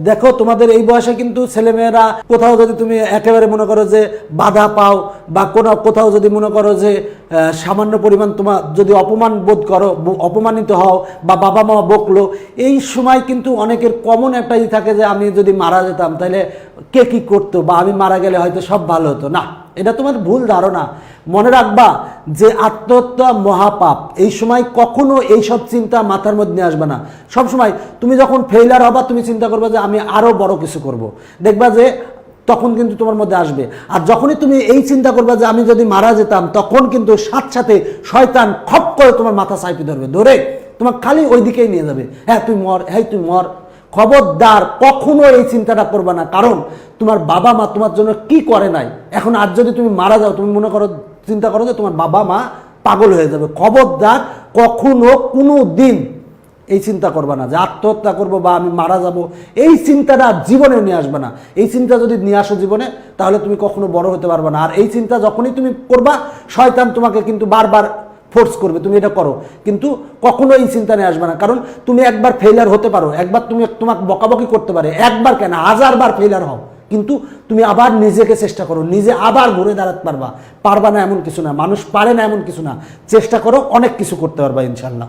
দেখো তোমাদের এই বয়সে কিন্তু ছেলেমেয়েরা কোথাও যদি তুমি একেবারে মনে করো যে বাধা পাও বা কোথাও যদি মনে করো যে সামান্য পরিমাণ তোমার যদি অপমান বোধ করো, অপমানিত হও বা বাবা মা বকলো, এই সময় কিন্তু অনেকের কমন একটাই থাকে যে আমি যদি মারা যেতাম তাহলে কে কি করতো বা আমি মারা গেলে হয়তো সব ভালো হতো। না, এটা তোমার ভুল ধারণা। মনে রাখবা যে আত্মহত্যা মহাপাপ। এই সময় কখনো এইসব চিন্তা মাথার মধ্যে আসবে না। সবসময় তুমি যখন ফেইলার হবা তুমি চিন্তা করবে যে আমি আরও বড় কিছু করব। দেখবা যে তখন কিন্তু তোমার মধ্যে আসবে। আর যখনই তুমি এই চিন্তা করবে যে আমি যদি মারা যেতাম, তখন কিন্তু সাথে সাথে শয়তান খপ করে তোমার মাথা চাইপে ধরবে, ধরে তোমার খালি ওই দিকেই নিয়ে যাবে। হ্যাঁ তুই মর, হ্যাঁ তুই মর। খবরদার কখনো এই চিন্তাটা করবে না, কারণ তোমার বাবা মা তোমার জন্য কি করে নাই। এখন আজ যদি তুমি মারা যাও, তুমি মনে করো চিন্তা করো যে তোমার বাবা মা পাগল হয়ে যাবে। খবরদার কখনো কোনো দিন এই চিন্তা করবে না যে আত্মহত্যা করবো বা আমি মারা যাব। এই চিন্তাটা জীবনে নিয়ে আসবে না। এই চিন্তা যদি নিয়ে আসো জীবনে, তাহলে তুমি কখনো বড় হতে পারবে না। আর এই চিন্তা যখনই তুমি করবা, শয়তান তোমাকে কিন্তু বারবার ফোর্স করবে তুমি এটা করো, কিন্তু কখনো এই চিন্তা নিয়ে আসবে না। কারণ তুমি একবার ফেইলার হতে পারো, একবার তুমি তোমাকে বকাবকি করতে পারে, একবার কেন 1000 বার ফেইলার হও, কিন্তু তুমি আবার নিজেকে চেষ্টা করো, নিজে আবার ঘুরে দাঁড়াতে পারবা। পারবা না এমন কিছু না, মানুষ পারে না এমন কিছু না। চেষ্টা করো, অনেক কিছু করতে পারবা ইনশাল্লাহ।